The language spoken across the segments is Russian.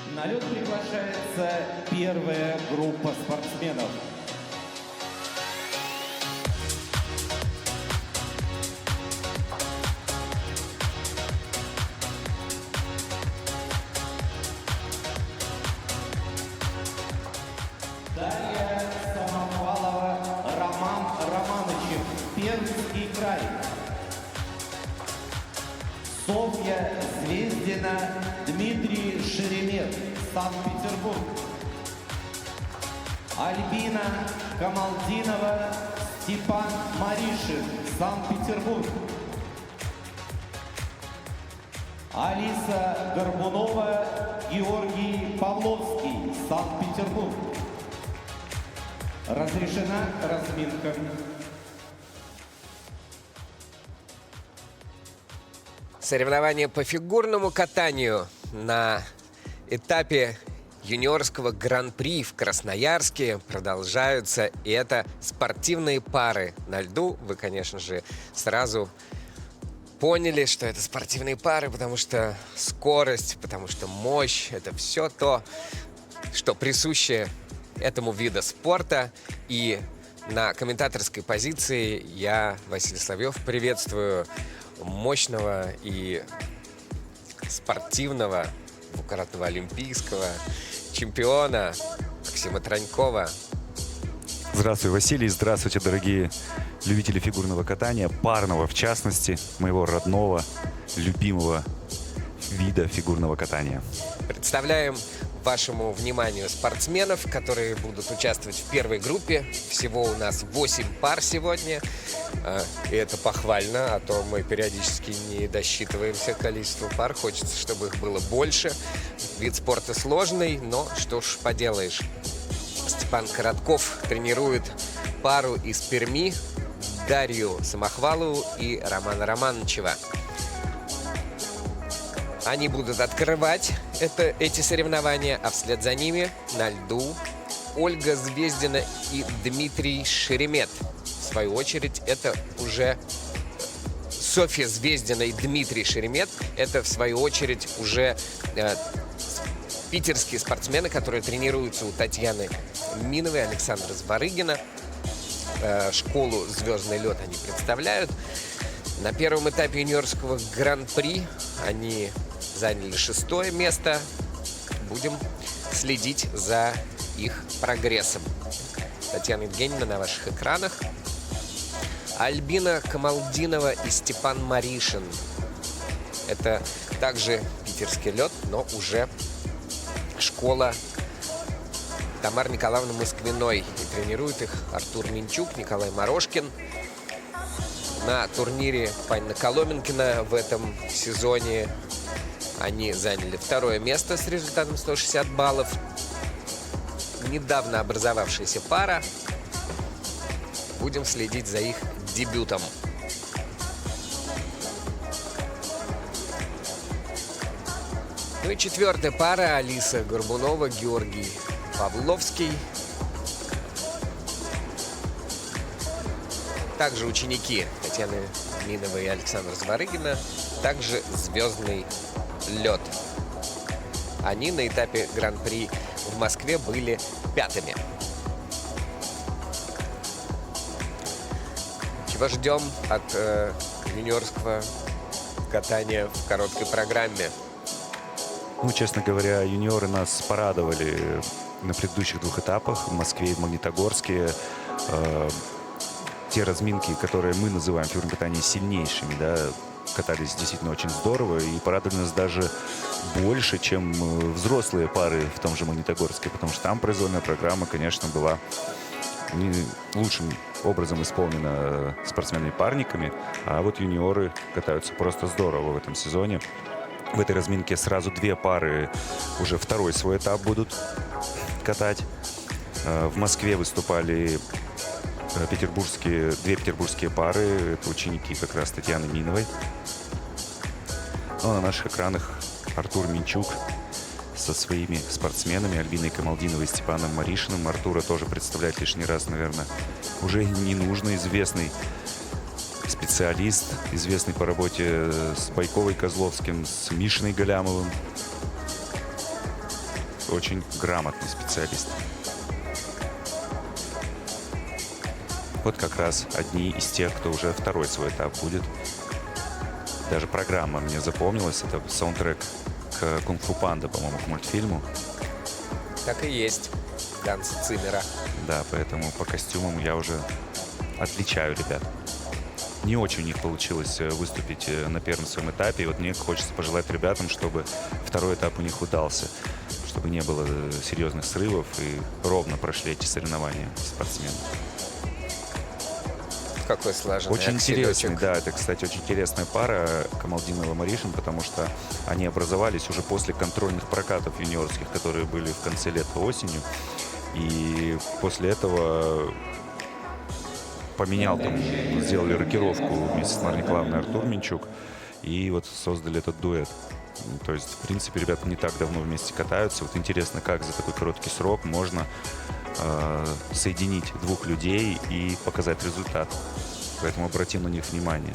На лед приглашается первая группа спортсменов. Дарья Самохвалова, Роман Романовичев, Пермский край. Софья Звездина, Дмитрий Шеремет, Санкт-Петербург. Альбина Камалдинова, Степан Маришин, Санкт-Петербург. Алиса Горбунова, Георгий Павловский, Санкт-Петербург. Разрешена разминка. Соревнования по фигурному катанию на этапе юниорского гран-при в Красноярске продолжаются. И это спортивные пары на льду. Вы, конечно же, сразу поняли, что это спортивные пары, потому что скорость, потому что мощь — это все то, что присуще этому виду спорта. И на комментаторской позиции я, Василий Соловьев, приветствую мощного и спортивного, двукратного олимпийского чемпиона Максима Тронькова. Здравствуй, Василий. Здравствуйте, дорогие любители фигурного катания, парного в частности, моего родного, любимого вида фигурного катания. Представляем вашему вниманию спортсменов, которые будут участвовать в первой группе. Всего у нас 8 пар сегодня. И это похвально, а то мы периодически не досчитываемся количества пар. Хочется, чтобы их было больше. Вид спорта сложный, но что ж поделаешь. Степан Коротков тренирует пару из Перми, Дарью Самохвалову и Романа Романовичева. Они будут открывать эти соревнования, а вслед за ними на льду Ольга Звездина и Дмитрий Шеремет. В свою очередь, это уже Софья Звездина и Дмитрий Шеремет. Это, в свою очередь, уже питерские спортсмены, которые тренируются у Татьяны Миновой, Александра Зварыгина. Школу «Звездный лед» они представляют. На первом этапе юниорского гран-при они заняли 6-е место. Будем следить за их прогрессом. Татьяна Евгеньевна на ваших экранах. Альбина Камалдинова и Степан Маришин. Это также питерский лед, но уже школа Тамары Николаевны Москвиной. И тренирует их Артур Минчук, Николай Морошкин. На турнире Панина Коломенкина в этом сезоне они заняли 2-е место с результатом 160 баллов. Недавно образовавшаяся пара. Будем следить за их дебютом. Ну и 4-я пара. Алиса Горбунова, Георгий Павловский. Также ученики Татьяны Миновой и Александра Зварыгина. Также «Звездный лед». Они на этапе гран-при в Москве были 5-ми. Чего ждем от юниорского катания в короткой программе? Ну, честно говоря, юниоры нас порадовали на предыдущих 2 этапах в Москве и в Магнитогорске. Те разминки, которые мы называем в фигурном катании сильнейшими, да, катались действительно очень здорово и порадовали нас даже больше, чем взрослые пары в том же Магнитогорске, потому что там произвольная программа, конечно, была не лучшим образом исполнена спортсменами-парниками, а вот юниоры катаются просто здорово в этом сезоне. В этой разминке сразу 2 пары уже 2-й свой этап будут катать. В Москве выступали 2 петербургские пары. Это ученики как раз Татьяны Миновой. Ну, а на наших экранах Артур Минчук со своими спортсменами Альбиной Камалдиновой и Степаном Маришиным. Артура тоже представлять лишний раз, наверное, уже не нужно. Известный специалист, известный по работе с Байковой Козловским, с Мишиной Галямовым. очень грамотный специалист. Вот как раз одни из тех, кто уже второй свой этап будет. Даже программа мне запомнилась. Это саундтрек к «Кунг-фу Панда», по-моему, к мультфильму. Так и есть. Ганса Циммера. Да, поэтому по костюмам я уже отличаю ребят. Не очень у них получилось выступить на первом своем этапе. И вот мне хочется пожелать ребятам, чтобы второй этап у них удался. Чтобы не было серьезных срывов и ровно прошли эти соревнования спортсмены. Какой слаженный Очень акселёчек. интересный, да, это, кстати, очень интересная пара Камалдин и Ламаришин, потому что они образовались уже после контрольных прокатов юниорских, которые были в конце лета, осенью. И после этого сделали рокировку вместе с Марной Николаевной Артур Минчук, и вот создали этот дуэт. То есть, в принципе, ребята не так давно вместе катаются. Вот интересно, как за такой короткий срок можно соединить двух людей и показать результат. Поэтому обратим на них внимание.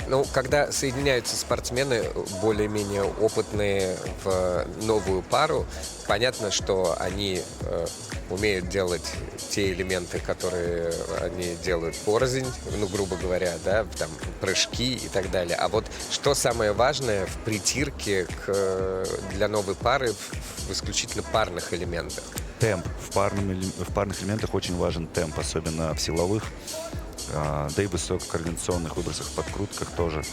Ну, когда соединяются спортсмены более-менее опытные в новую пару, понятно, что они умеют делать те элементы, которые они делают порознь, ну, грубо говоря, да, там, прыжки и так далее. А вот что самое важное в притирке для новой пары в исключительно парных элементах? Темп. В парных элементах очень важен темп, особенно в силовых, да и высококоординационных выбросах, подкрутках тоже.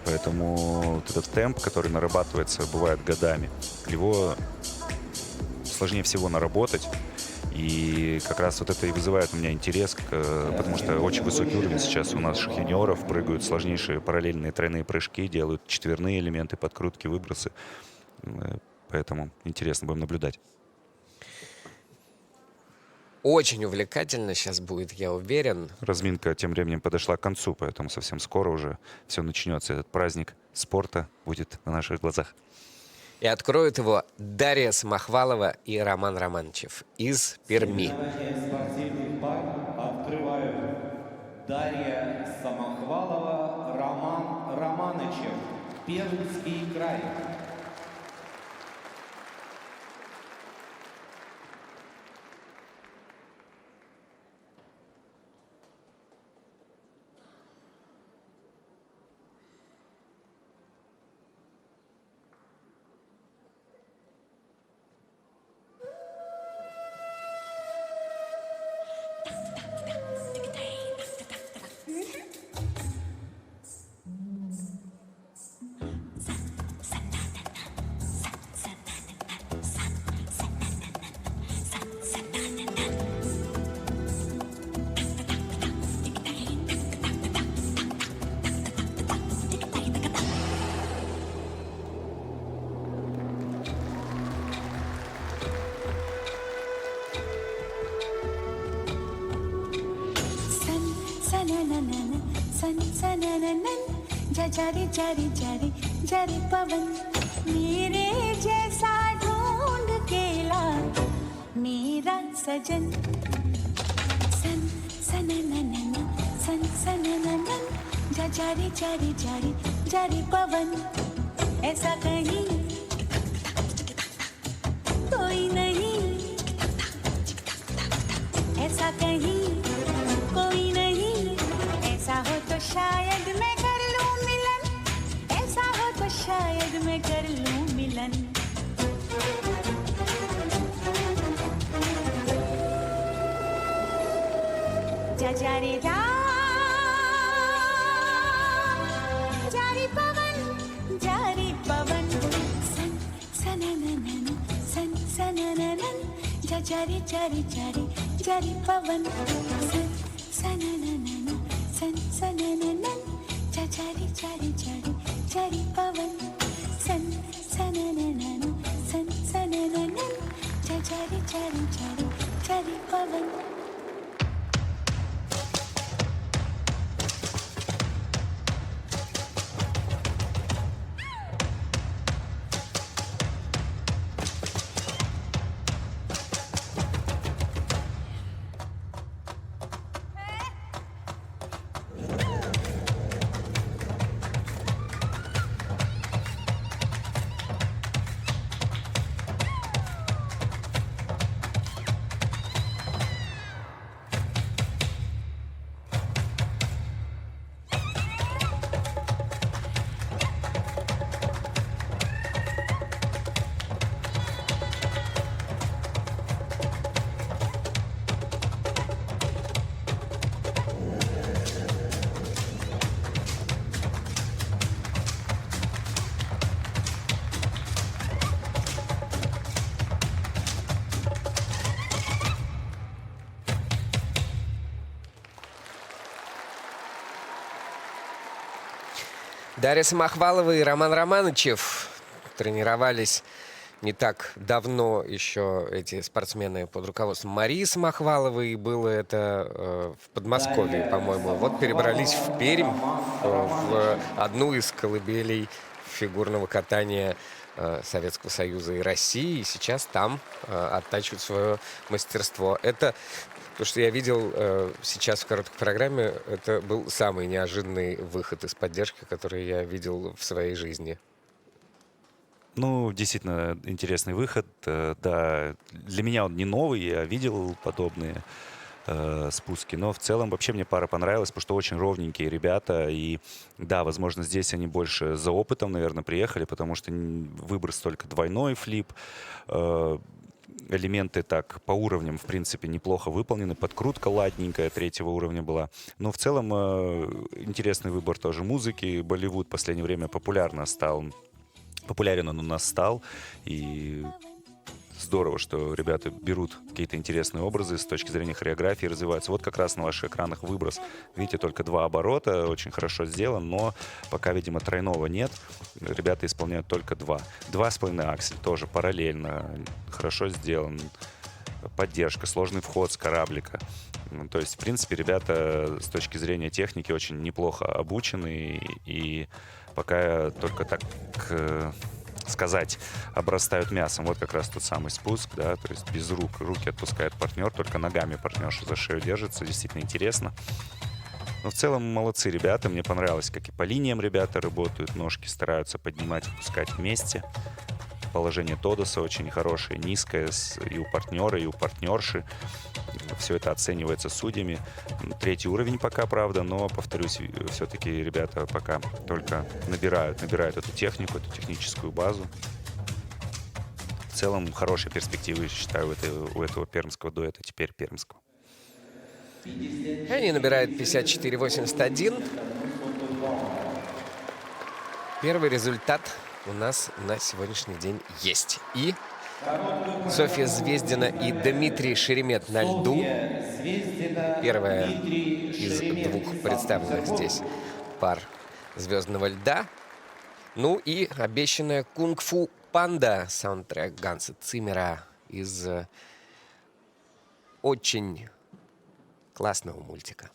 Поэтому вот этот темп, который нарабатывается, бывает годами, его сложнее всего наработать. И как раз вот это и вызывает у меня интерес, потому что очень высокий уровень сейчас у наших юниоров, прыгают сложнейшие параллельные тройные прыжки, делают четверные элементы, подкрутки, выбросы. Поэтому интересно будем наблюдать. Очень увлекательно сейчас будет, я уверен. Разминка тем временем подошла к концу, поэтому совсем скоро уже все начнется. Этот праздник спорта будет на наших глазах. И откроют его Дарья Самохвалова и Роман Романчев из Перми. Соревнования спортивных пар открывают Дарья Самохвалова, Роман Романычев, Пермский край. जारी जारी जारी जारी पवन मेरे जैसा ढूंढ के ला मेरा सजन सन सनननन सन सनननन जारी जारी जारी जारी पवन ऐसा कहीं कोई नहीं ऐसा कहीं कोई नहीं ऐसा हो तो शायद मैं कर लूं मिलन ऐसा हो तो शायद मैं कर लूं मिलन जा रे जा जारी पवन सन सनननन सन सनननन जारी जारी जारी जारी पवन सन सनननन सन सनननन जारी जारी जारी जारी पवन सन सनननन सन सनननन जारी जारी जारी जारी पवन Дарья Самохвалова и Роман Романычев тренировались не так давно еще, эти спортсмены, под руководством Марии Самохваловой. И было это в Подмосковье, по-моему. Вот перебрались в Пермь, в одну из колыбелей фигурного катания Советского Союза и России. И сейчас там оттачивают свое мастерство. Это то, что я видел сейчас в короткой программе, это был самый неожиданный выход из поддержки, который я видел в своей жизни. Ну, действительно, интересный выход. Да, для меня он не новый, я видел подобные спуски, но в целом вообще мне пара понравилась, потому что очень ровненькие ребята, и да, возможно, здесь они больше за опытом, наверное, приехали, потому что выброс только двойной флип, элементы так по уровням, в принципе, неплохо выполнены. Подкрутка ладненькая, 3-го уровня была. Но в целом интересный выбор тоже музыки. Болливуд в последнее время популярен он у нас стал. И здорово, что ребята берут какие-то интересные образы с точки зрения хореографии, развиваются. Вот как раз на ваших экранах выброс. Видите, только 2 оборота, очень хорошо сделан, но пока, видимо, тройного нет. Ребята исполняют только 2. 2,5 аксель тоже параллельно, хорошо сделан. Поддержка, сложный вход с кораблика. То есть, в принципе, ребята с точки зрения техники очень неплохо обучены и пока только так сказать, обрастают мясом. Вот как раз тот самый спуск, да, то есть без рук. Руки отпускает партнер, только ногами партнерша за шею держится. Действительно интересно. Но в целом молодцы ребята. Мне понравилось, как и по линиям ребята работают. Ножки стараются поднимать и пускать вместе. Положение Тодоса очень хорошее, низкое и у партнера, и у партнерши. Все это оценивается судьями. 3-й уровень пока, правда, но, повторюсь, все-таки ребята пока только набирают эту технику, эту техническую базу. В целом, хорошие перспективы, считаю, у этого пермского дуэта, теперь пермского. Они набирают 54-81. Первый результат у нас на сегодняшний день есть. И Софья Звездина и Дмитрий Шеремет на льду. Первая из 2 представленных здесь пар звездного льда. Ну и обещанная «Кунг-фу Панда», саундтрек Ганса Циммера из очень классного мультика.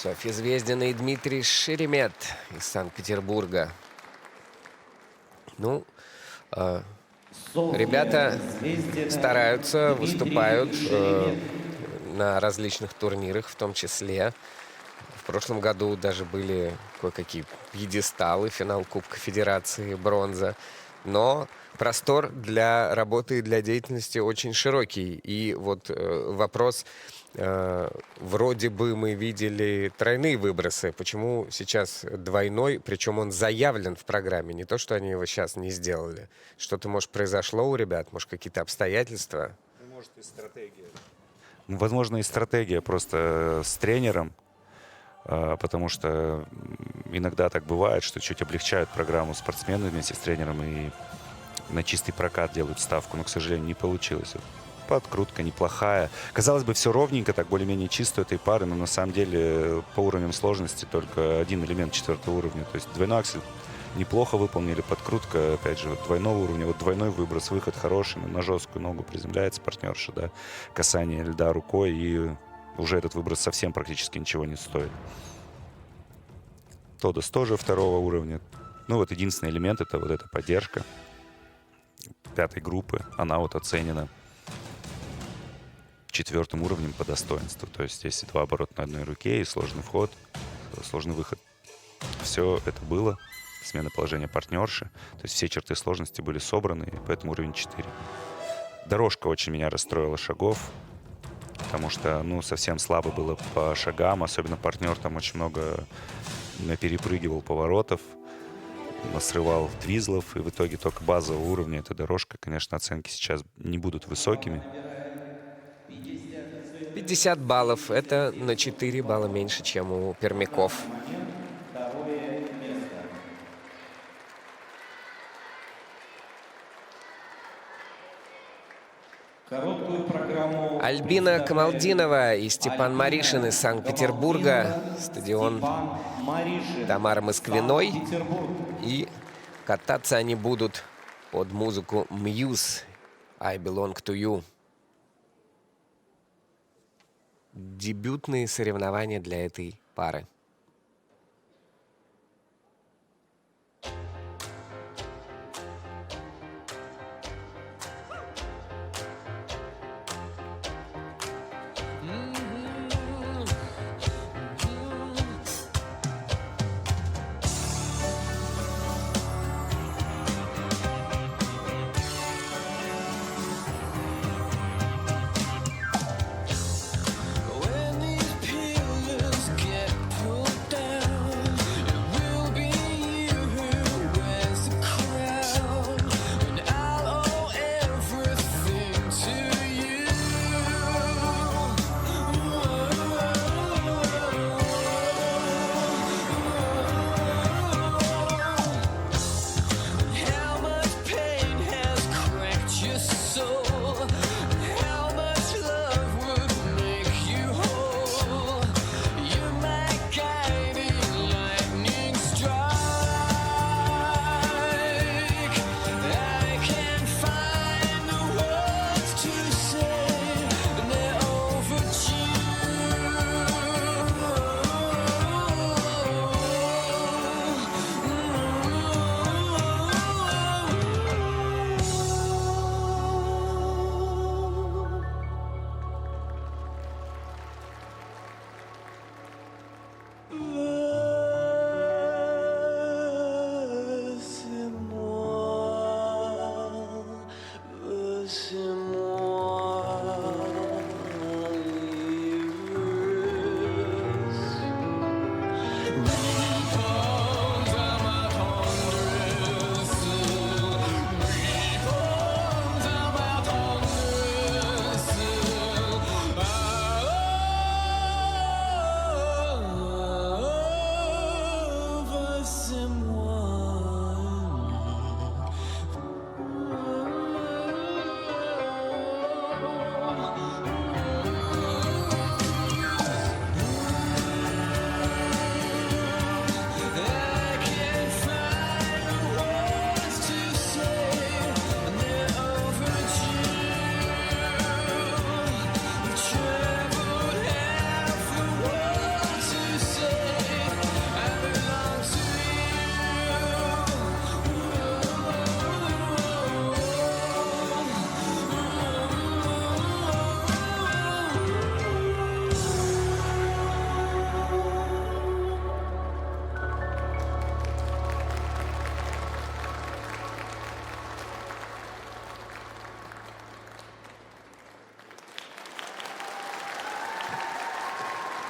Софья Звездина и Дмитрий Шеремет из Санкт-Петербурга. Ну, ребята стараются, выступают на различных турнирах, в том числе. В прошлом году даже были кое-какие пьедесталы, финал Кубка Федерации, бронза. Но простор для работы и для деятельности очень широкий. И вот вопрос, вроде бы мы видели тройные выбросы. Почему сейчас двойной, причем он заявлен в программе? Не то, что они его сейчас не сделали. Что-то, может, произошло у ребят, может, какие-то обстоятельства? Может, и стратегия. Возможно, и стратегия просто с тренером, потому что иногда так бывает, что чуть облегчают программу спортсмены вместе с тренером и на чистый прокат делают ставку, но, к сожалению, не получилось. Подкрутка неплохая. Казалось бы, все ровненько, так более-менее чисто этой пары, но на самом деле по уровням сложности только один элемент 4-го уровня. То есть двойной аксель неплохо выполнили, подкрутка, опять же, вот двойного уровня, вот двойной выброс, выход хороший, на жесткую ногу приземляется партнерша, да, касание льда рукой, и уже этот выброс совсем практически ничего не стоит. Тодос тоже 2-го уровня. Ну вот единственный элемент — это вот эта поддержка 5-й группы, она вот оценена 4-м уровнем по достоинству. То есть здесь 2 оборота на одной руке и сложный вход, сложный выход. Все это было. Смена положения партнерши. То есть все черты сложности были собраны, и поэтому уровень 4. Дорожка очень меня расстроила шагов, потому что, ну, совсем слабо было по шагам. Особенно партнер там очень много перепрыгивал поворотов, срывал твизлов, и в итоге только базового уровня эта дорожка. Конечно, оценки сейчас не будут высокими. 50 баллов. Это на 4 балла меньше, чем у пермяков. Короткую программу Альбина Камалдинова и Степан Маришин из Санкт-Петербурга. Стадион Степан Маришин, Тамары Москвиной. Санкт-Петербург. И кататься они будут под музыку Muse «I Belong to You». Дебютные соревнования для этой пары. When these pillars get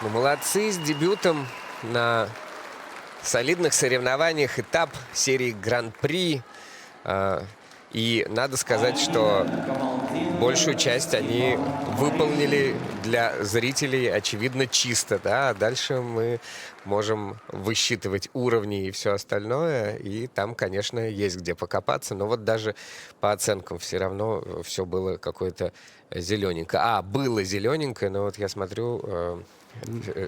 Ну, молодцы с дебютом на солидных соревнованиях. Этап серии Гран-при. И надо сказать, что большую часть они выполнили для зрителей, очевидно, чисто. Да? А дальше мы можем высчитывать уровни и все остальное. И там, конечно, есть где покопаться. Но вот даже по оценкам все равно все было какое-то зелененькое. Было зелененькое, но вот я смотрю...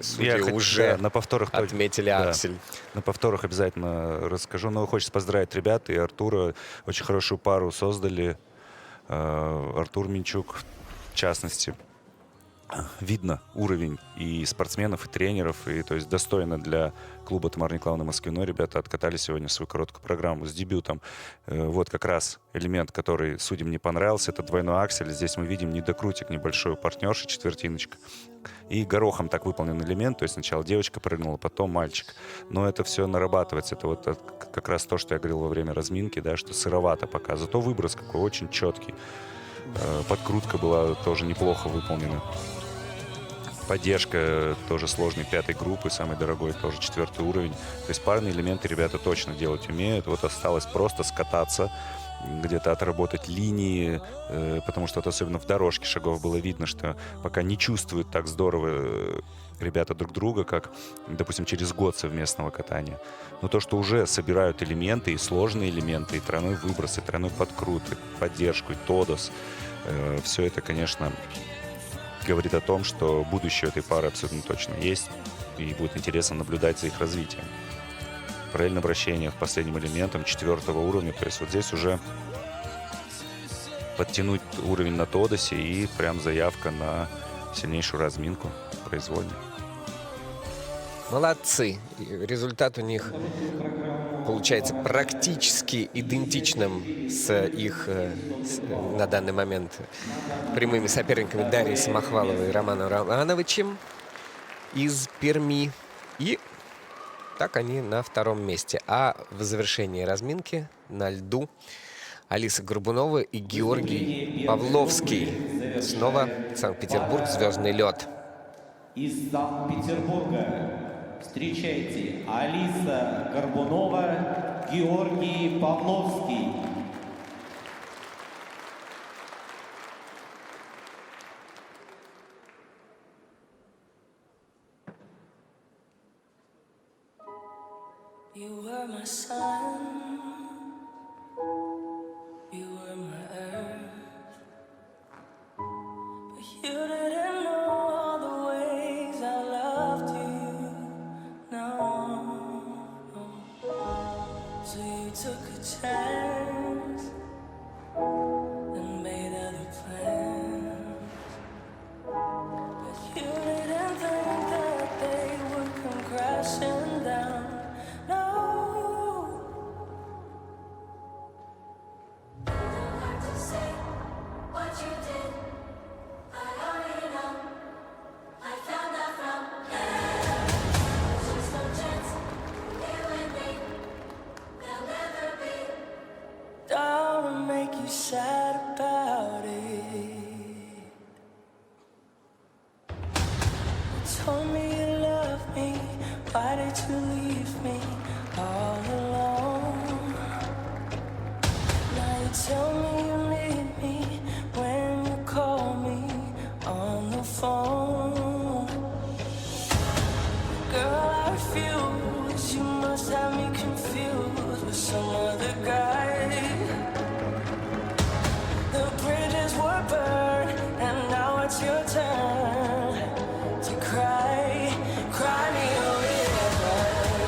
Судьи уже на повторах отметили аксель. На повторах обязательно расскажу. Но хочется поздравить ребят и Артура. Очень хорошую пару создали. Артур Минчук, в частности. Видно уровень и спортсменов, и тренеров. И, то есть достойно для клуба «Тамара Николаевна Москвиной». Ребята откатали сегодня свою короткую программу с дебютом. Вот как раз элемент, который судьям не понравился. Это двойной аксель. Здесь мы видим недокрутик небольшой у партнерши, четвертиночка. И горохом так выполнен элемент. То есть сначала девочка прыгнула, потом мальчик. Но это все нарабатывается. Это вот как раз то, что я говорил во время разминки, да, что сыровато пока. Зато выброс какой очень четкий. Подкрутка была тоже неплохо выполнена. Поддержка тоже сложной 5-й группы, самый дорогой тоже 4-й уровень. То есть парные элементы ребята точно делать умеют. Вот осталось просто скататься, где-то отработать линии, потому что вот особенно в дорожке шагов было видно, что пока не чувствуют так здорово ребята друг друга, как, допустим, через год совместного катания. Но то, что уже собирают элементы, и сложные элементы, и тройной выброс, и тройной подкрут, и поддержку, и тодос, все это, конечно, говорит о том, что будущее этой пары абсолютно точно есть, и будет интересно наблюдать за их развитием. Параллельное обращение в последним элементом 4-го уровня, то есть вот здесь уже подтянуть уровень на тодосе и прям заявка на сильнейшую разминку произвольно. Молодцы. Результат у них получается практически идентичным с их на данный момент прямыми соперниками Дарьей Самохваловой и Романом Романовичем из Перми. И так они на 2-м месте. А в завершении разминки на льду Алиса Горбунова и Георгий Павловский. Снова Санкт-Петербург, звездный лед. Из Санкт-Петербурга встречайте Алиса Горбунова, Георгий Павловский. You were my sun, you were my earth, but you didn't know all the ways I loved you, no. So you took a chance and made other plans, but you didn't think that they would come crashing down. Sad about it. You told me you loved me. Why did you leave me all alone? Now you tell me you need me when you call me on the phone. Girl, I refuse. You must have me confused with some other guy. Were burned, and now it's your turn to cry, cry me a river.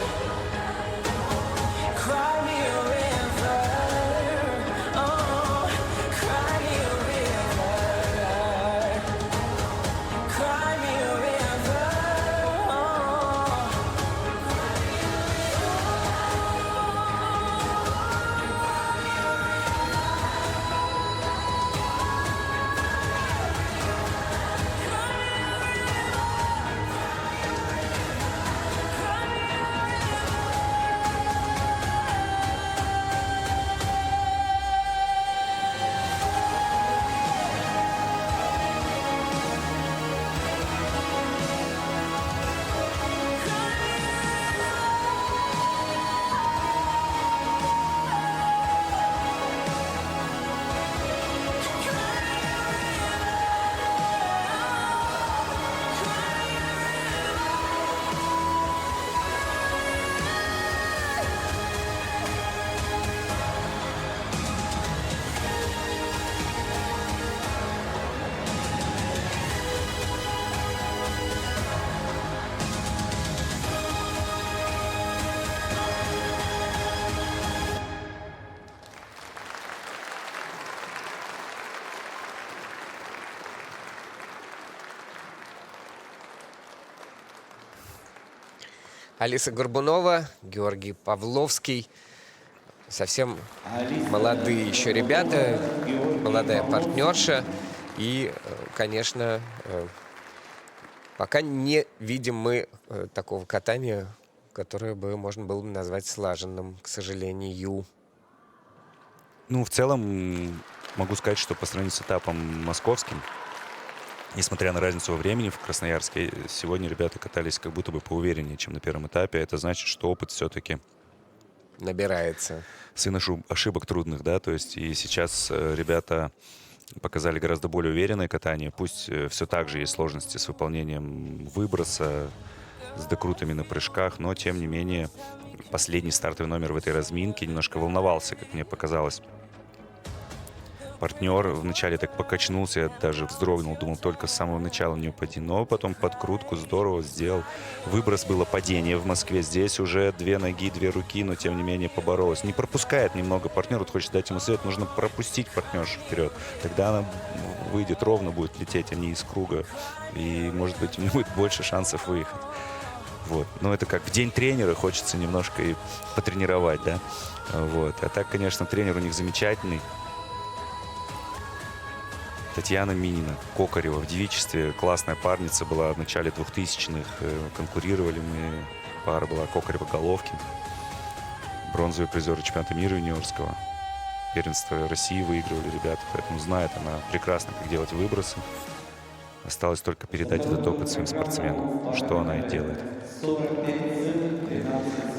Алиса Горбунова, Георгий Павловский. Совсем молодые еще ребята, молодая партнерша. И, конечно, пока не видим мы такого катания, которое бы можно было бы назвать слаженным, к сожалению. Ну, в целом, могу сказать, что по сравнению с этапом московским, несмотря на разницу во времени, в Красноярске сегодня ребята катались как будто бы поувереннее, чем на первом этапе. Это значит, что опыт все-таки Набирается. сын ошибок трудных, да, то есть и сейчас ребята показали гораздо более уверенное катание. Пусть все так же есть сложности с выполнением выброса, с докрутами на прыжках, но тем не менее последний стартовый номер в этой разминке немножко волновался, как мне показалось. Партнер вначале так покачнулся, я даже вздрогнул, думал, только с самого начала не упади. Но потом подкрутку здорово сделал. Выброс было падение в Москве. Здесь уже 2 ноги, 2 руки, но тем не менее поборолась. Не пропускает немного партнер. Вот хочет дать ему совет, нужно пропустить партнершу вперед. Тогда она выйдет ровно, будет лететь, а не из круга. И, может быть, у нее будет больше шансов выехать. Вот. Но это как в день тренера, хочется немножко и потренировать, да. Вот. А так, конечно, тренер у них замечательный. Татьяна Минина, Кокарева в девичестве. Классная парница была в начале 2000-х. Конкурировали мы. Пара была Кокарева-Головкин. Бронзовые призеры чемпионата мира юниорского. Первенство России выигрывали ребята. Поэтому знает она прекрасно, как делать выбросы. Осталось только передать этот опыт своим спортсменам. Что она и делает.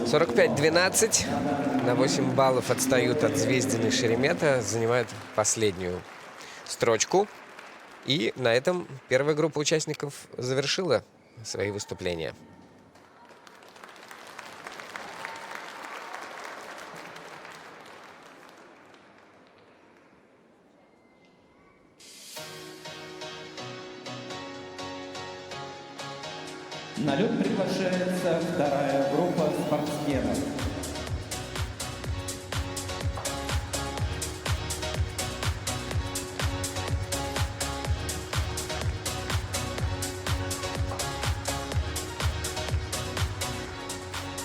45-12. На 8 баллов отстают от Звездина и Шеремета. Занимают последнюю строчку. И на этом первая группа участников завершила свои выступления. На лед приглашается вторая группа спортсменов.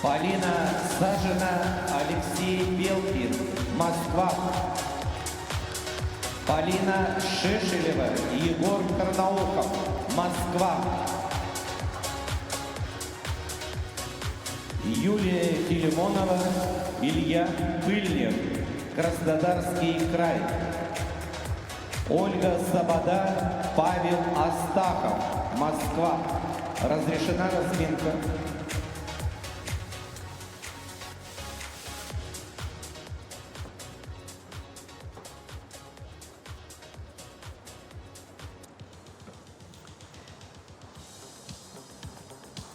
Полина Сажина, Алексей Белкин, Москва. Полина Шешелева, Егор Карнаухов, Москва. Юлия Филимонова, Илья Пыльнев, Краснодарский край. Ольга Сабада, Павел Астахов, Москва. Разрешена разминка.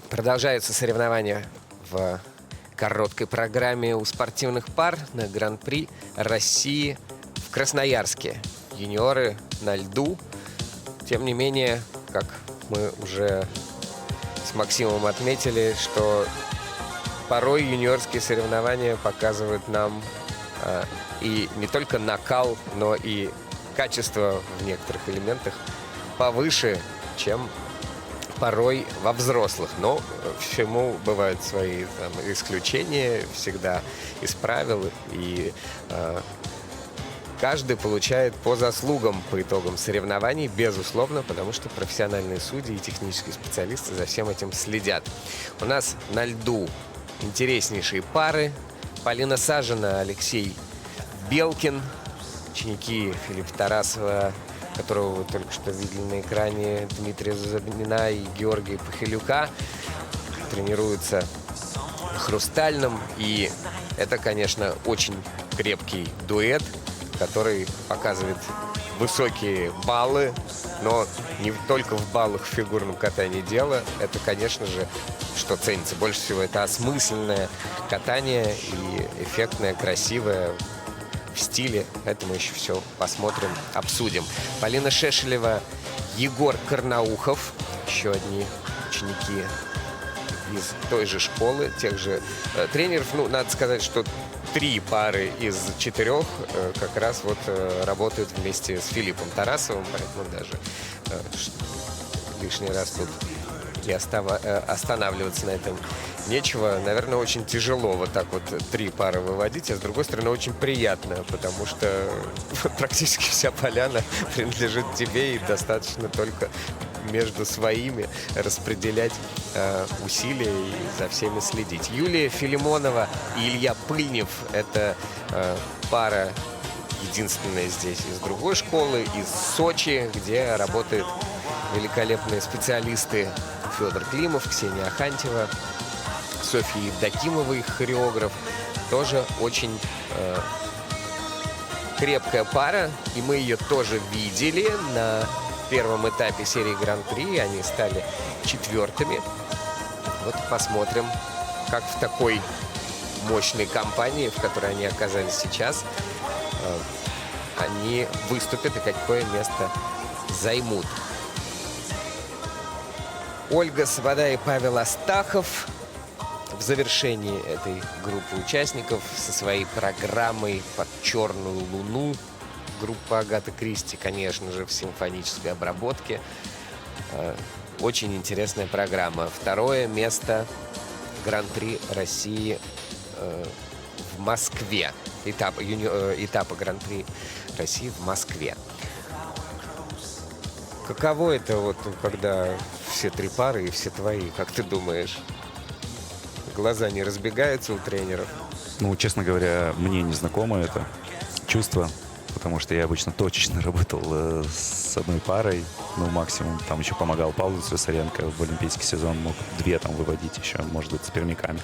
Продолжаются соревнования в короткой программе у спортивных пар на Гран-при России в Красноярске. Юниоры на льду. Тем не менее, как мы уже с Максимом отметили, что порой юниорские соревнования показывают нам и не только накал, но и качество в некоторых элементах повыше, чем порой во взрослых. Но всему бывают свои там исключения, всегда из правил. И каждый получает по заслугам по итогам соревнований, безусловно, потому что профессиональные судьи и технические специалисты за всем этим следят. У нас на льду интереснейшие пары. Полина Сажина, Алексей Белкин, ученики Филиппа Тарасова, которого вы только что видели на экране, Дмитрия Зубнина и Георгия Пахилюка, тренируются в Хрустальном. И это, конечно, очень крепкий дуэт, который показывает высокие баллы, но не только в баллах в фигурном катании дело. Это, конечно же, что ценится больше всего, это осмысленное катание и эффектное, красивое, в стиле. Это мы еще все посмотрим, обсудим. Полина Шешелева, Егор Карнаухов. Еще одни ученики из той же школы, тех же тренеров. Ну, надо сказать, что 3 пары из 4 как раз вот работают вместе с Филиппом Тарасовым, поэтому даже лишний раз тут и останавливаться на этом нечего. Наверное, очень тяжело вот так вот 3 пары выводить, а с другой стороны, очень приятно, потому что практически вся поляна принадлежит тебе, и достаточно только между своими распределять усилия и за всеми следить. Юлия Филимонова и Илья Пыльнев – это пара единственная здесь из другой школы, из Сочи, где работают великолепные специалисты Федор Климов, Ксения Ахантьева, Софья Евдокимова, их хореограф. Тоже очень крепкая пара, и мы ее тоже видели на первом этапе серии Гран-при. Они стали 4-ми. Вот посмотрим, как в такой мощной компании, в которой они оказались сейчас, они выступят и какое место займут. Ольга Свобода и Павел Астахов в завершении этой группы участников со своей программой «Под черную луну». Группа Агаты Кристи, конечно же, в симфонической обработке. Очень интересная программа. 2-е место Гран-при России в Москве. Этапа Гран-при России в Москве. Каково это, вот, когда все 3 пары и все твои, как ты думаешь? Глаза не разбегаются у тренеров? Ну, честно говоря, мне не знакомо это чувство, потому что я обычно точечно работал с одной парой, ну, максимум, там еще помогал Павлу Слюсаренко в олимпийский сезон, мог 2 там выводить еще, может быть, с пермяками.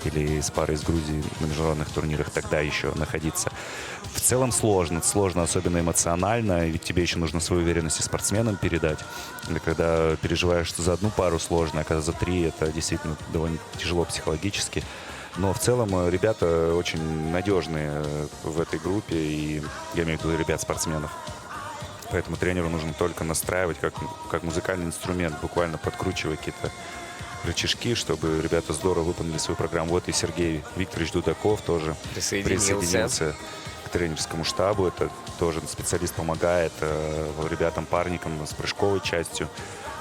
Или с парой из Грузии на международных турнирах тогда еще находиться. В целом сложно, особенно эмоционально, ведь тебе еще нужно свою уверенность и спортсменам передать. И когда переживаешь, что за одну пару сложно, а когда за 3, это действительно довольно тяжело психологически. Но в целом ребята очень надежные в этой группе, и я имею в виду ребят-спортсменов. Поэтому тренеру нужно только настраивать как музыкальный инструмент, буквально подкручивая какие-то рычажки, чтобы ребята здорово выполнили свою программу. Вот и Сергей Викторович Дудаков тоже присоединился к тренерскому штабу. Это тоже специалист, помогает ребятам-парникам с прыжковой частью.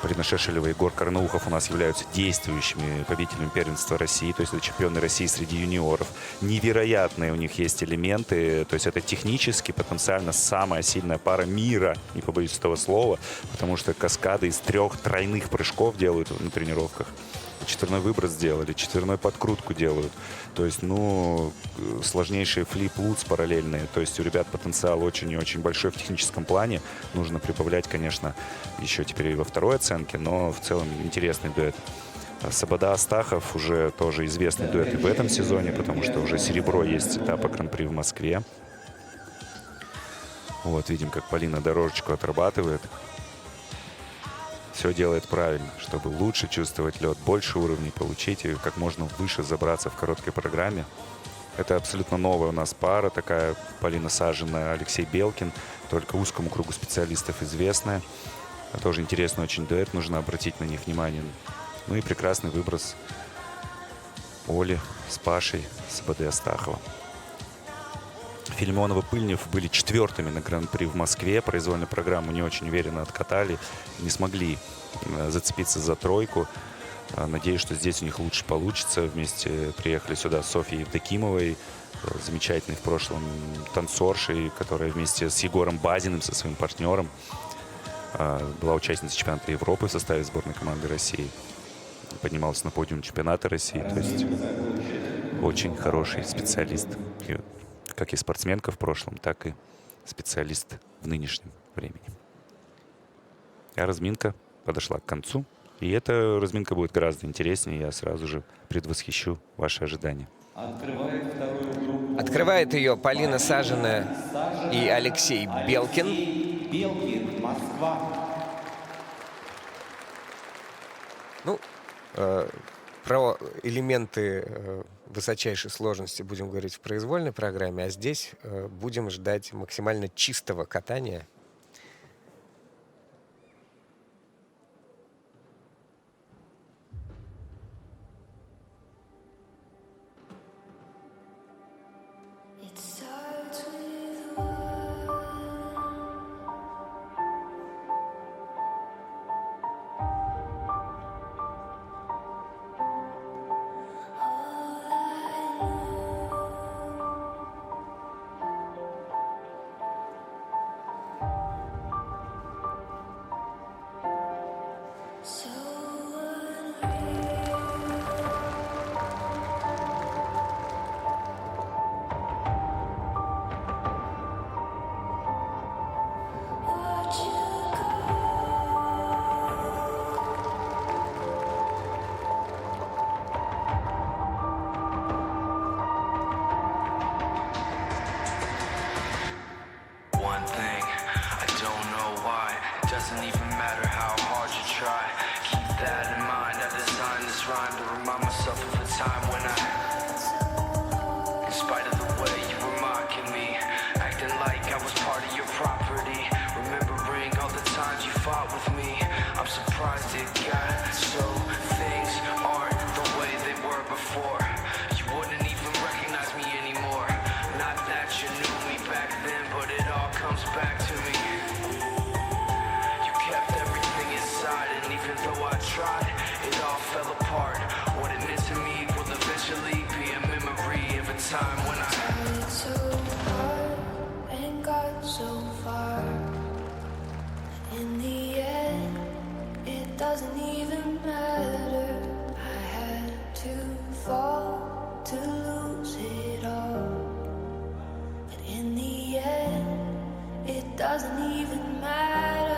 Полина Шешелева и Егор Карнаухов у нас являются действующими победителями первенства России, то есть это чемпионы России среди юниоров. Невероятные у них есть элементы, то есть это технически, потенциально самая сильная пара мира, не побоюсь этого слова, потому что каскады из 3 тройных прыжков делают на тренировках. 4-й выброс сделали, 4-й подкрутку делают. То есть, ну, сложнейшие флип-лутс параллельные. То есть у ребят потенциал очень и очень большой в техническом плане. Нужно прибавлять, конечно, еще теперь и во 2-й оценке, но в целом интересный дуэт. Свобода Астахов уже тоже известный дуэт и в этом сезоне, потому что уже серебро есть этапа Гран-при в Москве. Вот, видим, как Полина дорожечку отрабатывает. Все делает правильно, чтобы лучше чувствовать лед, больше уровней получить и как можно выше забраться в короткой программе. Это абсолютно новая у нас пара, такая Полина Сажина, Алексей Белкин, только узкому кругу специалистов известная. Тоже интересный очень дуэт, нужно обратить на них внимание. Ну и прекрасный выброс Оли с Пашей Свободы Астахова. Филимонова-Пыльнев были 4-ми на Гран-при в Москве. Произвольную программу не очень уверенно откатали. Не смогли зацепиться за 3-ку. Надеюсь, что здесь у них лучше получится. Вместе приехали сюда с Софьей Евдокимовой, замечательной в прошлом танцоршей, которая вместе с Егором Базиным, со своим партнером, была участницей чемпионата Европы в составе сборной команды России. Поднималась на подиум чемпионата России. То есть очень хороший специалист. Как и спортсменка в прошлом, так и специалист в нынешнем времени. А разминка подошла к концу. И эта разминка будет гораздо интереснее. Я сразу же предвосхищу ваши ожидания. Открывает ее Полина Сажина и Алексей Белкин. Белкин, Москва. Ну, про элементы высочайшей сложности будем говорить в произвольной программе, а здесь будем ждать максимально чистого катания. Doesn't even matter how hard you try. Keep that in mind. I designed this rhyme to remind myself of a time when in spite of the way you were mocking me, acting like I was part of your property, remembering all the times you fought with me, I'm surprised it got so things aren't the way they were before. You wouldn't even recognize me anymore. Not that you knew me back then, but it all comes back to me. You kept everything inside, and even though I tried, it all fell apart. What it meant to me will eventually be a memory of a time when I tried so hard and got so far. In the end, it doesn't even matter. I had to fall to lose it all. But in the end, it doesn't even matter.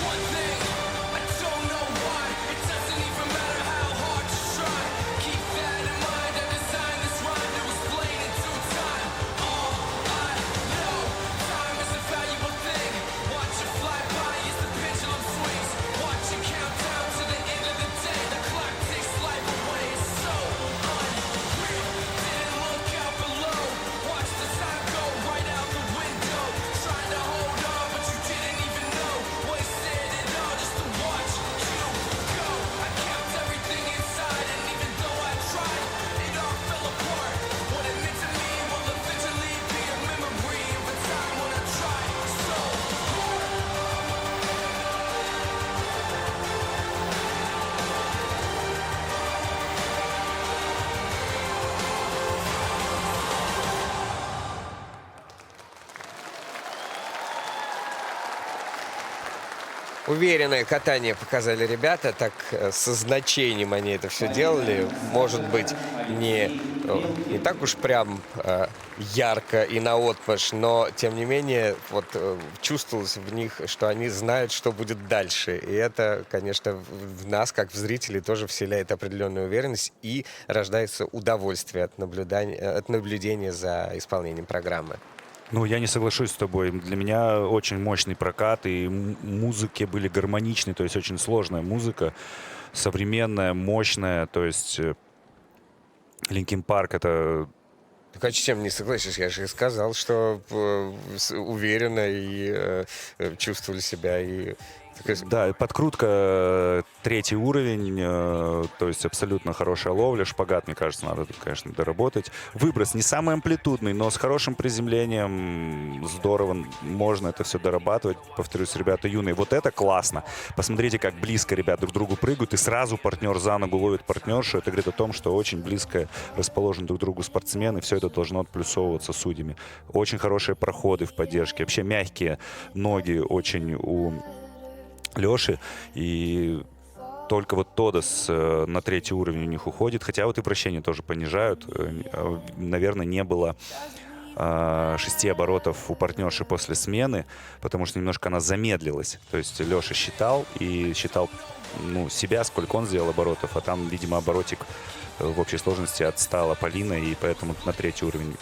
One thing, I don't know why. It doesn't even matter how hard you try. Keep that in mind. I designed this rhyme to explain in due time. All I know, time is a valuable thing. Watch it fly by as the pendulum swings. Watch it count down to the end of the day. The clock takes life away. It's so unreal. Didn't look out below. Watch the time go right out the window. Trying to hold on, but you didn't even know. Wasted it all just to watch you go. I kept everything inside, and even though I tried, it all fell apart. What it meant to me will eventually be a memory of a time when I tried so hard. Уверенное катание показали ребята, так со значением они это все делали. Может быть, не так уж прям ярко и наотмашь, но тем не менее вот чувствовалось в них, что они знают, что будет дальше. И это, конечно, в нас, как в зрителей, тоже вселяет определенную уверенность и рождается удовольствие от наблюдения за исполнением программы. Ну, я не соглашусь с тобой. Для меня очень мощный прокат, и музыки были гармоничны, то есть очень сложная музыка, современная, мощная, то есть Linkin Park — это... Так а чем не согласишься? Я же и сказал, что уверенно и чувствовали себя. И... Да, подкрутка третий уровень, то есть абсолютно хорошая ловля. Шпагат, мне кажется, надо тут, конечно, доработать. Выброс не самый амплитудный, но с хорошим приземлением здорово можно это все дорабатывать. Повторюсь, ребята юные. Вот это классно. Посмотрите, как близко ребят друг к другу прыгают, и сразу партнер за ногу ловит партнершу. Это говорит о том, что очень близко расположены друг к другу спортсмены. Все это должно отплюсовываться судьями. Очень хорошие проходы в поддержке. Вообще мягкие ноги очень у Леши, и только вот Тодос на третий уровень у них уходит, хотя вот и вращения тоже понижают. Наверное, не было 6 оборотов у партнерши после смены, потому что немножко она замедлилась. То есть Леша считал себя, сколько он сделал оборотов, а там, видимо, оборотик в общей сложности отстала Полина, и поэтому на третий уровень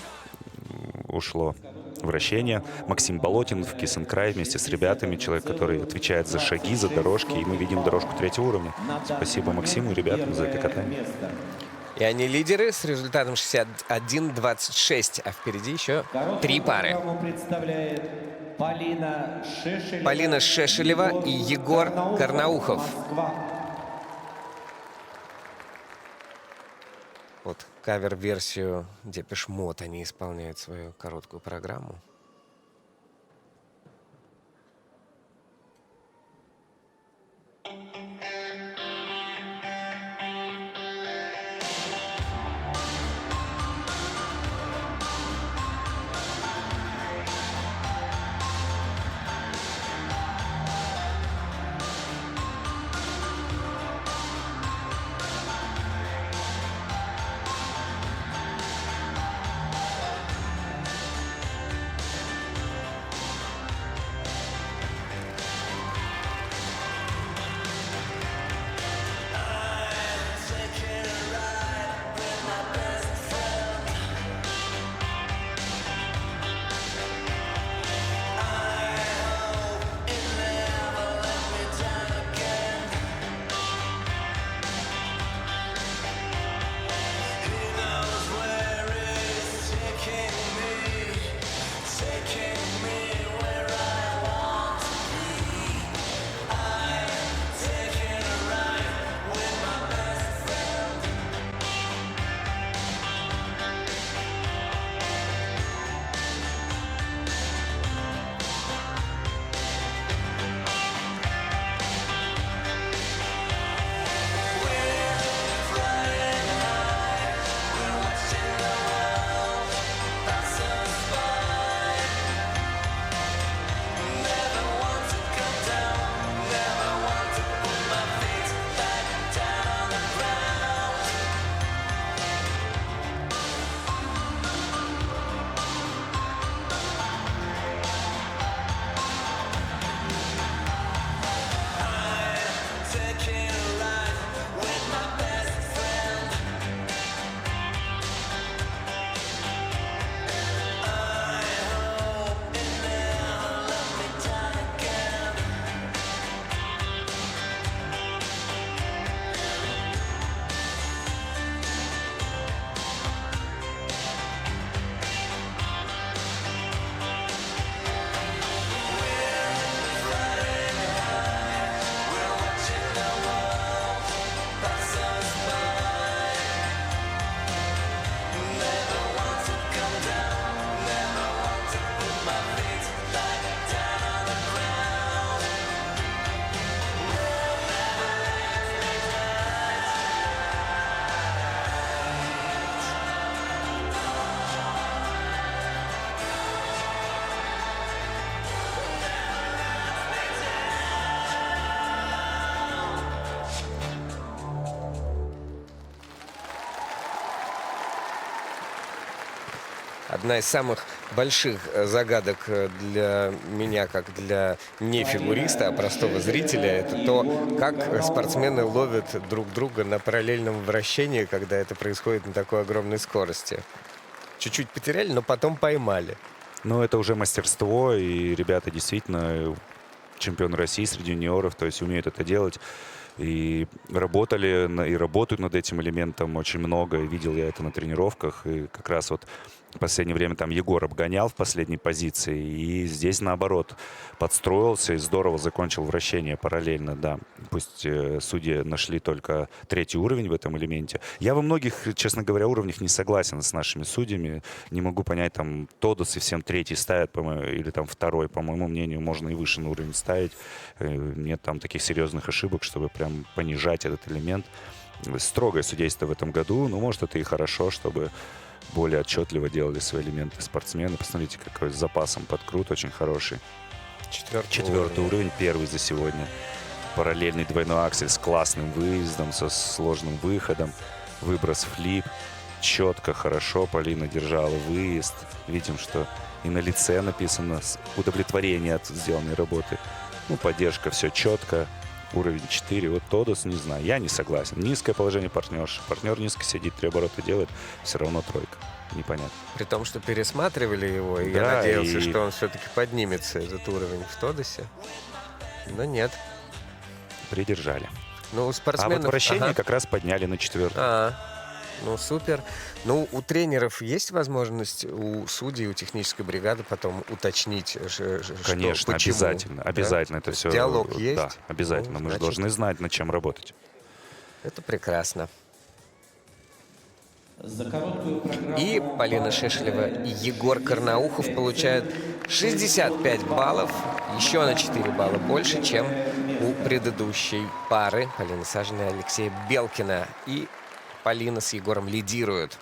ушло вращение. Максим Болотин в Kiss and Cry вместе с ребятами, человек, который отвечает за шаги, за дорожки, и мы видим дорожку третьего уровня. Спасибо Максиму и ребятам за это катание. И они лидеры с результатом 61-26, а впереди еще 3 пары. Полина Шешелева и Егор Карнаухов. Вот кавер-версию Депеш Мод они исполняют свою короткую программу. Одна из самых больших загадок для меня, как для не фигуриста, а простого зрителя, это то, как спортсмены ловят друг друга на параллельном вращении, когда это происходит на такой огромной скорости. Чуть-чуть потеряли, но потом поймали. Но это уже мастерство, и ребята действительно чемпионы России среди юниоров, то есть умеют это делать. И работали, и работают над этим элементом очень много. И видел я это на тренировках. И как раз вот в последнее время там Егор обгонял в последней позиции. И здесь наоборот подстроился и здорово закончил вращение параллельно. Да, пусть судьи нашли только 3-й уровень в этом элементе. Я во многих, честно говоря, уровнях не согласен с нашими судьями. Не могу понять, там Тодос и всем 3-й ставят, или там 2-й. По моему мнению, можно и выше на уровень ставить. Нет там таких серьезных ошибок, чтобы прям понижать этот элемент. Строгое судейство в этом году, но может это и хорошо, чтобы более отчетливо делали свои элементы спортсмены. Посмотрите, какой с запасом подкрут, очень хороший. 4-й уровень, первый за сегодня. Параллельный двойной аксель с классным выездом, со сложным выходом. Выброс флип. Четко, хорошо Полина держала выезд. Видим, что и на лице написано удовлетворение от сделанной работы. Ну, поддержка, все четко. Уровень 4. Вот Тодос, не знаю, я не согласен. Низкое положение партнерши. Партнер низко сидит, 3 оборота делает, все равно 3. Непонятно. При том, что пересматривали его, и Да, я надеялся, и- что он все-таки поднимется, этот уровень в Тодосе. Но нет. Придержали. Ну, у А спортсменов... вот вращение Ага. как раз подняли на 4-й. Ну, супер. Ну, у тренеров есть возможность, у судей, у технической бригады потом уточнить, Конечно, что, почему? обязательно. Да? Обязательно это То есть все. диалог есть? Да, обязательно. Ну, Мы же значит, должны знать, над чем работать. Это прекрасно. За короткую программу И Полина Шешелева и Егор Карнаухов получают 65 баллов, еще на 4 балла больше, чем у предыдущей пары Полины Сажиной и Алексея Белкина. И Полина с Егором лидируют.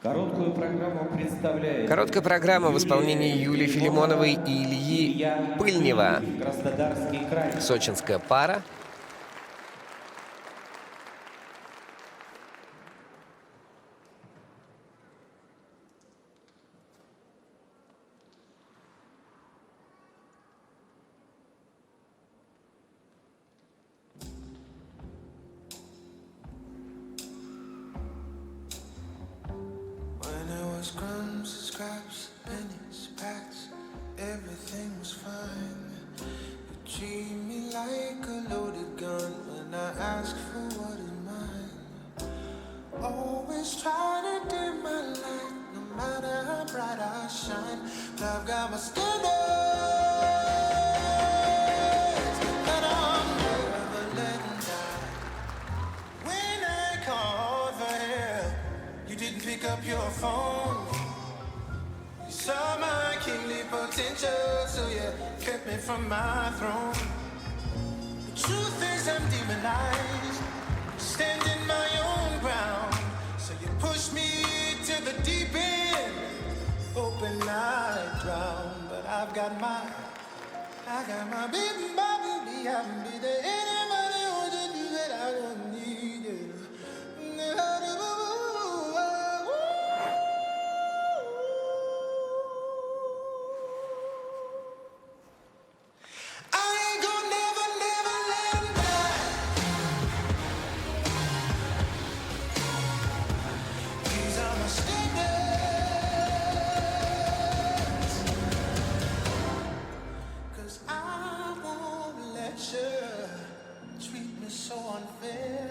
Короткую программу представляет Короткая программа в исполнении Юлии Филимоновой и Ильи Илья Пыльнева. Краснодарский край. Сочинская пара. When it was crumbs, scraps, pennies, packs, everything was fine. You treat me like a loaded gun when I ask for what is mine. Always try to dim my light, no matter how bright I shine. But I've got my standards, and I'm never letting die. When I called for help, you didn't pick up your phone. You saw my kingly potential, so you kept me from my throne. The truth is I'm demonized, standing my own ground. So you pushed me to the deep end, hoping I'd drown. But I got my baby, I'm be there. Anybody who to do that, I don't need it. I ain't gonna never let 'em die. These are my standards. 'Cause I won't let you treat me so unfair.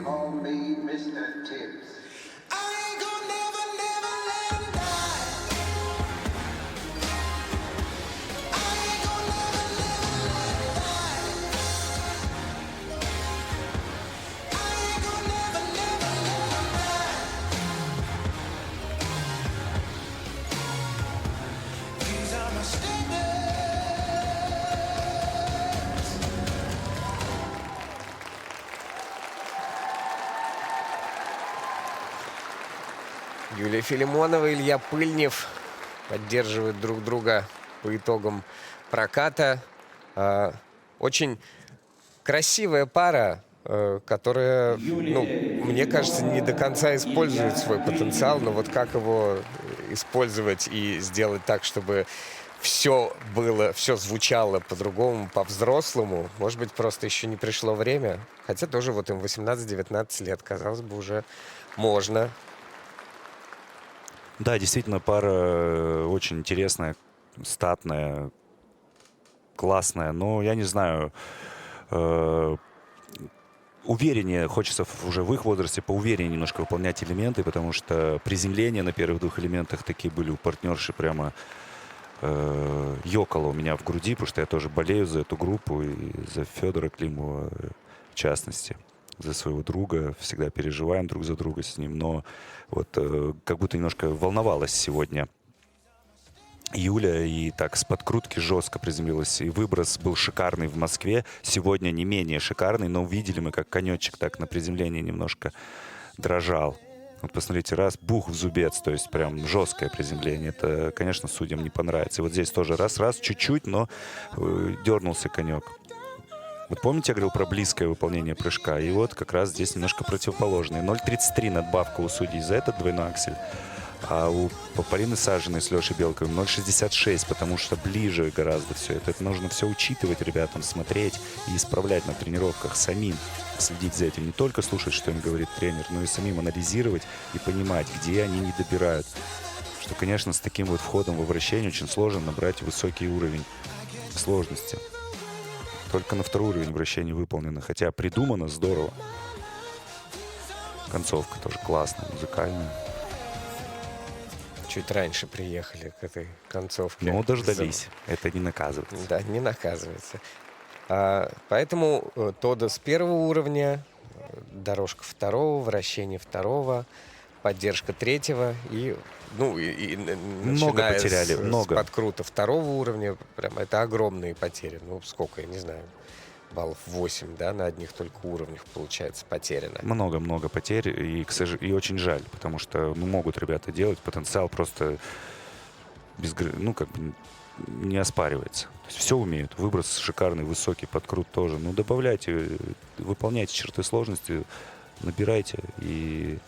call me Mr. Tibbs. I ain't gonna never, never let him die. I ain't gonna never, never let him die. I ain't gonna never, never let him die. These are my standards. Юлия Филимонова, Илья Пыльнев поддерживают друг друга по итогам проката. Очень красивая пара, которая, ну, мне кажется, не до конца использует свой потенциал, но вот как его использовать и сделать так, чтобы все было, все звучало по-другому, по-взрослому, может быть, просто еще не пришло время. Хотя тоже вот им 18-19 лет, казалось бы, уже можно. Да, действительно, пара очень интересная, статная, классная. Но я не знаю, увереннее, хочется уже в их возрасте поувереннее немножко выполнять элементы, потому что приземления на первых двух элементах такие были у партнерши прямо ёкало у меня в груди, потому что я тоже болею за эту группу и за Федора Климова в частности, за своего друга, всегда переживаем друг за друга с ним, но вот как будто немножко волновалась сегодня Юля и так с подкрутки жестко приземлилась. И выброс был шикарный в Москве. Сегодня не менее шикарный, но увидели мы, как конечек так на приземлении немножко дрожал. Вот посмотрите, раз, бух в зубец, то есть прям жесткое приземление. Это, конечно, судьям не понравится. И вот здесь тоже раз, чуть-чуть, но дернулся конек. Вот помните, я говорил про близкое выполнение прыжка? И вот как раз здесь немножко противоположное. 0,33 надбавка у судей за этот двойной аксель. А у Полины Сажиной с Лешей Белковым 0,66, потому что ближе гораздо все это. Это нужно все учитывать ребятам, смотреть и исправлять на тренировках самим. Следить за этим, не только слушать, что им говорит тренер, но и самим анализировать и понимать, где они не добирают. Что, конечно, с таким вот входом во вращение очень сложно набрать высокий уровень сложности. Только на второй уровень вращения выполнено, хотя придумано здорово. Концовка тоже классная, музыкальная. Чуть раньше приехали к этой концовке. Но дождались. Это не наказывается. Да, не наказывается. Поэтому Тодо с первого уровня, дорожка второго, вращение второго, поддержка третьего и, ну, и много начиная потеряли, с много. подкрута второго уровня, прям это огромные потери. Ну, сколько, я не знаю, баллов 8, да, на одних только уровнях, получается, потеряно. Много-много потерь, и, и очень жаль, потому что могут ребята делать, потенциал просто как бы не оспаривается. То есть все умеют. Выброс шикарный, высокий, подкрут тоже. Ну, добавляйте, выполняйте черты сложности, набирайте и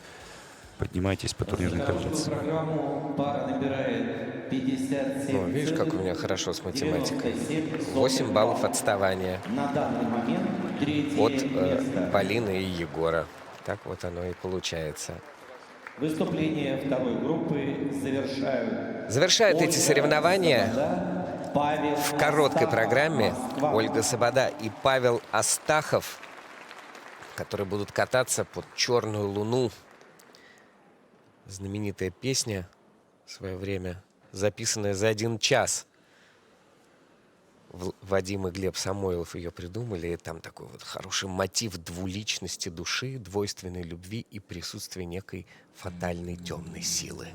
поднимайтесь по турнирной таблице. Программу пара набирает 57. Ну, видишь, как у меня хорошо с математикой. 97 8 баллов отставания На данный момент третье от место. Полины и Егора. Так вот оно и получается. Выступление второй группы Завершают эти соревнования Павел в короткой Астахов, программе Москва. Ольга Сабада и Павел Астахов, которые будут кататься под «Черную луну». Знаменитая песня в свое время, записанная за 1 час. Вадим и Глеб Самойлов ее придумали. И там такой вот хороший мотив двуличности души, двойственной любви и присутствия некой фатальной темной силы.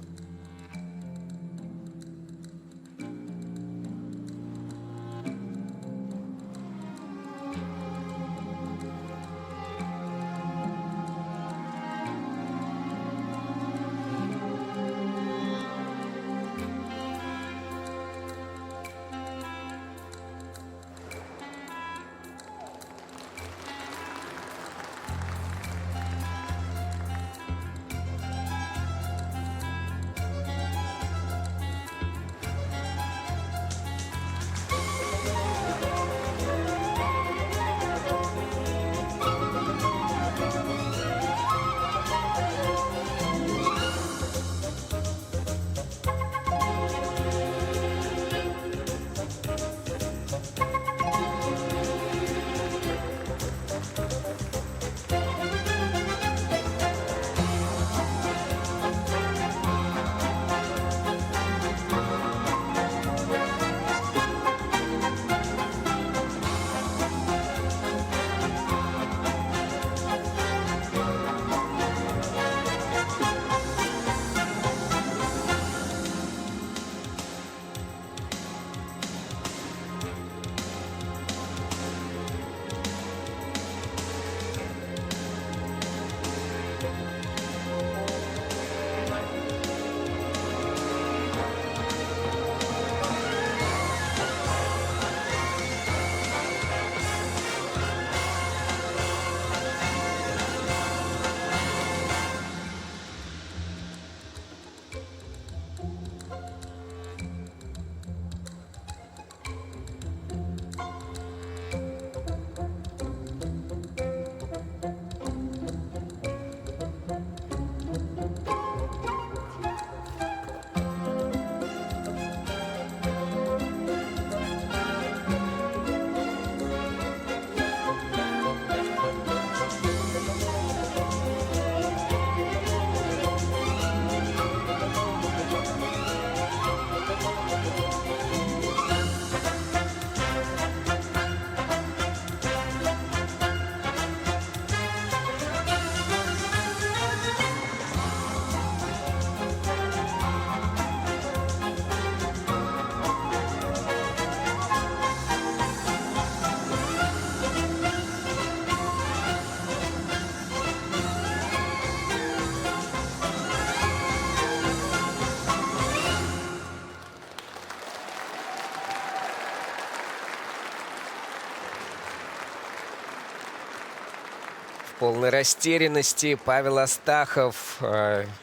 полной растерянности. Павел Астахов,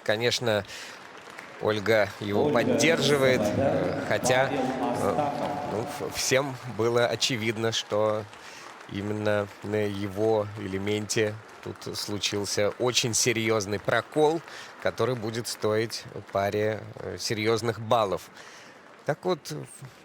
конечно, Ольга его поддерживает, хотя всем было очевидно, что именно на его элементе тут случился очень серьезный прокол, который будет стоить паре серьезных баллов. Так вот,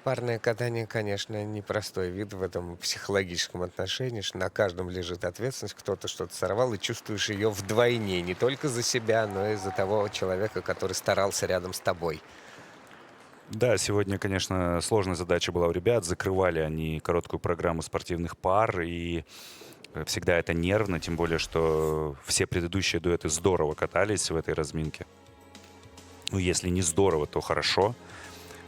парное катание, конечно, непростой вид в этом психологическом отношении, что на каждом лежит ответственность, кто-то что-то сорвал, и чувствуешь ее вдвойне, не только за себя, но и за того человека, который старался рядом с тобой. Да, сегодня, конечно, сложная задача была у ребят. Закрывали они короткую программу спортивных пар, и всегда это нервно, тем более, что все предыдущие дуэты здорово катались в этой разминке. Ну, если не здорово, то хорошо.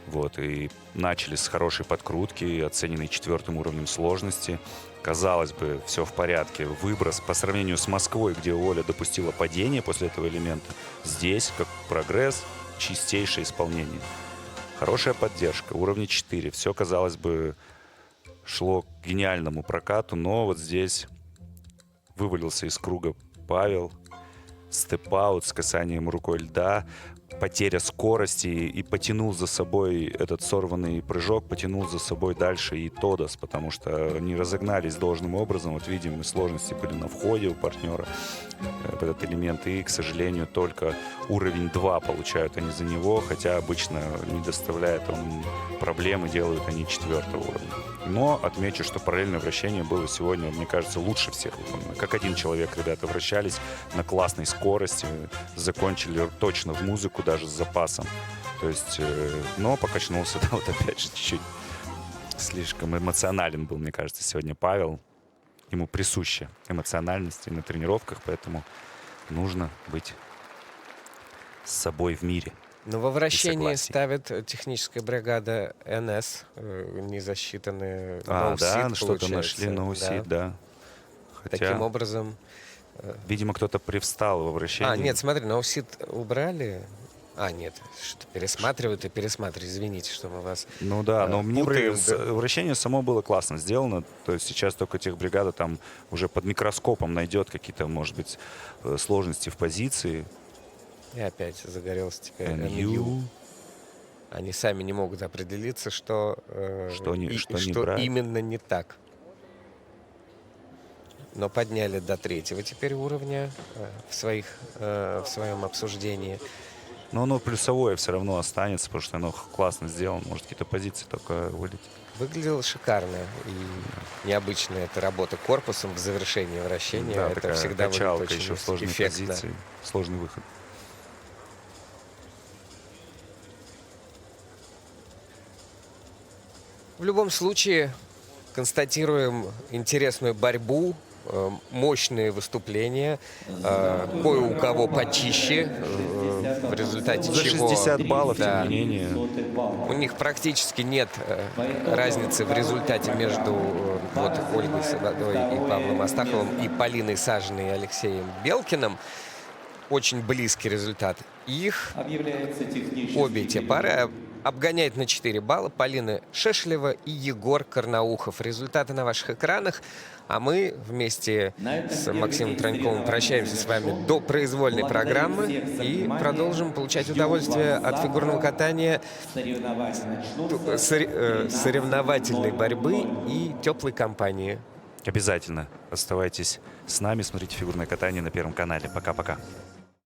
Вот, и начали с хорошей подкрутки, оцененной 4-м уровнем сложности. Казалось бы, все в порядке. Выброс по сравнению с Москвой, где Оля допустила падение после этого элемента. Здесь, как прогресс, чистейшее исполнение. Хорошая поддержка, уровня 4. Все, казалось бы, шло к гениальному прокату, но вот здесь вывалился из круга Павел. Степ-аут с касанием рукой льда. Потеря скорости, и потянул за собой этот сорванный прыжок, потянул за собой дальше и Тодос, потому что они разогнались должным образом. Вот видим, сложности были на входе у партнера в этот элемент, и, к сожалению, только уровень 2 получают они за него, хотя обычно не доставляет он проблемы, делают они 4-го уровня. Но отмечу, что параллельное вращение было сегодня, мне кажется, лучше всех выполнено. Как один человек ребята вращались на классной скорости, закончили точно в музыку, даже с запасом. То есть, но покачнулся, да, вот опять же, чуть-чуть слишком эмоционален был, мне кажется, сегодня Павел. Ему присуща эмоциональность и на тренировках, поэтому нужно быть с собой в мире. Но во вращении ставит техническая бригада НС, не засчитанные да, что-то нашли, ноусид, да. Хотя, таким образом... видимо, кто-то привстал во вращении. Нет, смотри, ноусид убрали. Нет, что-то пересматривают и пересматривают. Извините, что мы вас Ну да, но мне путаем. вращение само было классно сделано. То есть сейчас только техбригада там уже под микроскопом найдет какие-то, может быть, сложности в позиции. И опять загорелся теперь NU. NU. Они сами не могут определиться, что не брать. именно не так. Но подняли до 3-го теперь уровня в своем обсуждении. Но оно плюсовое все равно останется, потому что оно классно сделано. Может, какие-то позиции только вылетят. Выглядело шикарно. И необычно эта работа корпусом в завершении вращения. Да, это такая всегда качалка выглядит очень еще в сложной эффектно. позиции. Сложный выход. В любом случае, констатируем интересную борьбу, мощные выступления, кое у кого почище, в результате За чего... 60 баллов, да, тем не менее. у них практически нет разницы в результате между вот Ольгой Садовой и Павлом Астаховым и Полиной Сажиной и Алексеем Белкиным. Очень близкий результат. Их Объявляется технический обе те пары обгоняет на 4 балла Полина Шешлева и Егор Карнаухов. Результаты на ваших экранах. А мы вместе с Максимом Троньковым прощаемся с вами до произвольной программы и продолжим получать удовольствие от фигурного катания, соревновательной борьбы и теплой компании. Обязательно оставайтесь с нами, смотрите фигурное катание на Первом канале. Пока-пока.